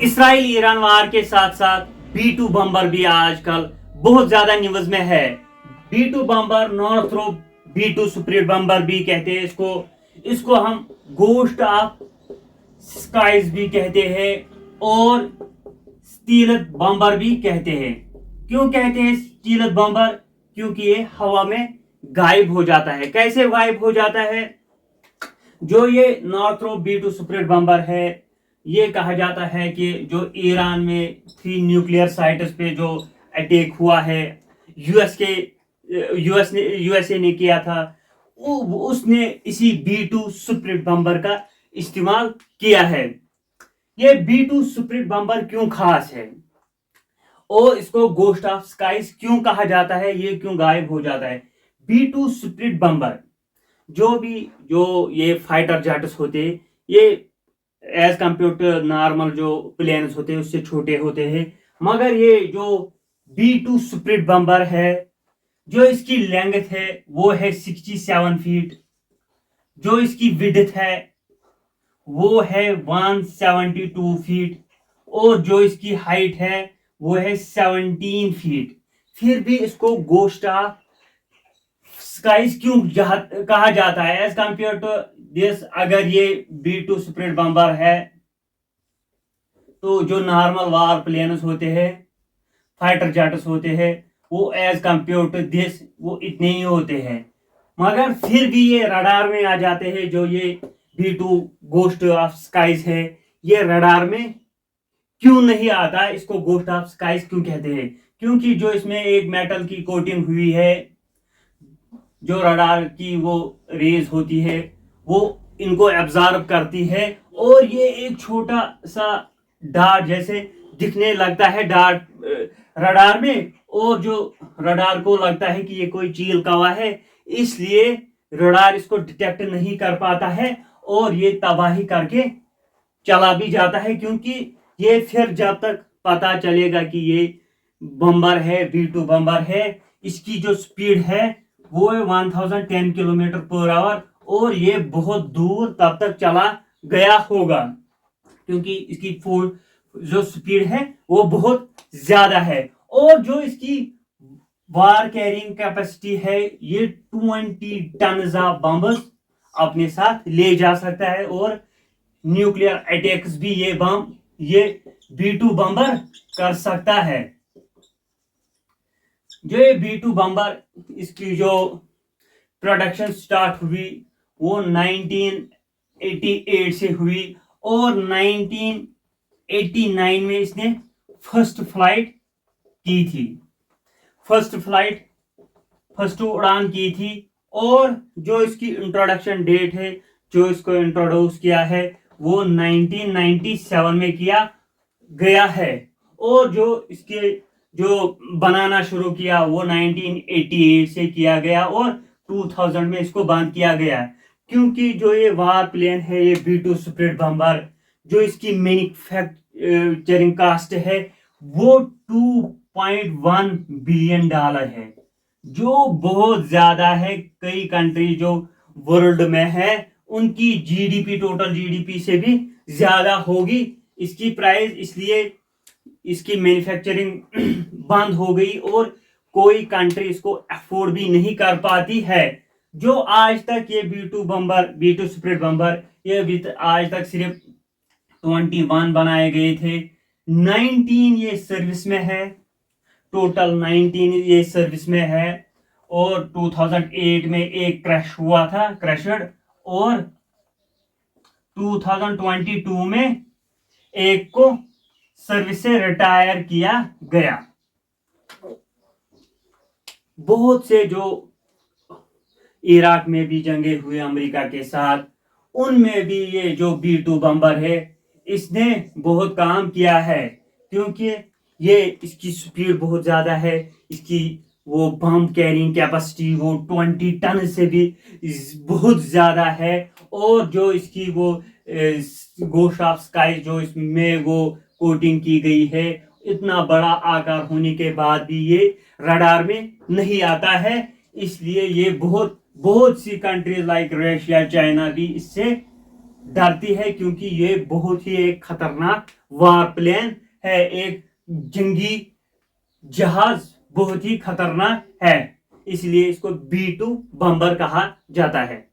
Israel Iran वार के साथ साथ B2 बम्बर भी आजकल बहुत ज्यादा न्यूज में है। B2 बम्बर, नॉर्थरोप B2 सुप्रीट बम्बर भी कहते हैं इसको। इसको हम गोस्ट ऑफ स्काइज भी कहते हैं और स्टीलथ बम्बर भी कहते हैं। क्यों कहते हैं स्टीलथ बम्बर? क्योंकि ये हवा में गायब हो जाता है। कैसे गायब हो जाता है? जो ये नॉर्थरोप B2 सुप्रीट बम्बर है, ये कहा जाता है कि जो ईरान में 3 न्यूक्लियर साइट्स पे जो अटैक हुआ है, यूएसए ने किया था, उसने इसी B2 सुप्रीट बम्बर का इस्तेमाल किया है। ये B2 सुप्रीट बम्बर क्यों खास है और इसको गोस्ट ऑफ स्काइज क्यों कहा जाता है, ये क्यों गायब हो जाता है? B2 सुप्रीट बम्बर जो ये फाइटर जेट्स होते हैं, ये एज कंपेयर टू नॉर्मल जो प्लेन्स होते हैं उससे छोटे होते हैं। मगर ये जो B2 सुप्रीट बम्बर है, जो इसकी लेंथ है वो है 67 फीट, जो इसकी विड्थ है वो है 172 फीट और जो इसकी हाइट है वो है 17 फीट। फिर भी इसको गोस्ट ऑफ स्काइज क्यों कहा जाता है एज कंपेयर टू दिस? अगर ये B2 सुप्रीट बम्बर है तो जो नॉर्मल वार प्लेन्स होते हैं, फाइटर जेट्स होते हैं, वो एज कंपेयर टू दिस वो इतने ही होते हैं। मगर फिर भी ये रडार में आ जाते हैं। जो ये B2 गोस्ट ऑफ स्काइज है, ये रडार में क्यों नहीं आता? इसको गोस्ट ऑफ स्काइज क्यों कहते हैं? क्योंकि जो इसमें एक मेटल की कोटिंग हुई है, जो रडार की वो रेज होती है वो इनको एब्जॉर्ब करती है और ये एक छोटा सा डार्ट जैसे दिखने लगता है रडार में, और जो रडार को लगता है कि ये कोई चील कौवा है, इसलिए रडार इसको डिटेक्ट नहीं कर पाता है और ये तबाही करके चला भी जाता है। क्योंकि ये फिर जब तक पता चलेगा कि ये बम्बर है, B2 बम्बर है, इसकी जो स्पीड है वो है 1010 किलोमीटर पर आवर और ये बहुत दूर तब तक चला गया होगा, क्योंकि इसकी जो स्पीड है वो बहुत ज्यादा है। और जो इसकी वार कैरिंग कैपेसिटी है, ये 20 टन ऑफ बम्बर्स अपने साथ ले जा सकता है और न्यूक्लियर अटैक्स भी ये B2 बम्बर कर सकता है। जो ये B2 बम्बर, इसकी जो प्रोडक्शन स्टार्ट हुई वो 1988 से हुई और 1989 में इसने फर्स्ट फ्लाइट की थी, फर्स्ट उड़ान की थी। और जो इसकी इंट्रोडक्शन डेट है, जो इसको इंट्रोड्यूस किया है, वो 1997 में किया गया है और जो इसके जो बनाना शुरू किया वो 1988 से किया गया और 2000 में इसको बंद किया गया। क्योंकि जो ये वार प्लेन है, ये B2 सुप्रीट बम्बर, जो इसकी मैन्युफैक्चरिंग कास्ट है वो $2.1 बिलियन है, जो बहुत ज्यादा है। कई कंट्री जो वर्ल्ड में है उनकी GDP, टोटल GDP से भी ज्यादा होगी इसकी प्राइस। इसलिए इसकी मैन्युफैक्चरिंग बंद हो गई और कोई कंट्री इसको अफोर्ड भी नहीं कर पाती है। जो आज तक ये B2 सुप्रीट बम्बर, ये अभी आज तक सिर्फ 21 बनाए गए थे, 19 ये सर्विस में है, टोटल 19 ये सर्विस में है। और 2008 में एक क्रैश हुआ था, क्रैशड, और 2022 में एक को सर्विस से रिटायर किया गया। बहुत से जो इराक में भी जंगे हुए अमेरिका के साथ, उनमें भी ये जो B2 बम्बर है इसने बहुत काम किया है। क्योंकि ये इसकी स्पीड बहुत ज्यादा है, इसकी वो बम कैरिंग कैपेसिटी वो 20 टन से भी बहुत ज्यादा है। और जो इसकी वो गोस्ट ऑफ स्काई जो इसमें वो कोटिंग की गई है, इतना बड़ा आकार होने के बाद भी ये रडार में नहीं आता है। इसलिए ये बहुत सी कंट्रीज लाइक रशिया, चाइना भी इससे डरती है, क्योंकि ये बहुत ही एक खतरनाक वारप्लेन है, एक जंगी जहाज, बहुत ही खतरनाक है, इसलिए इसको B2 बम्बर कहा जाता है।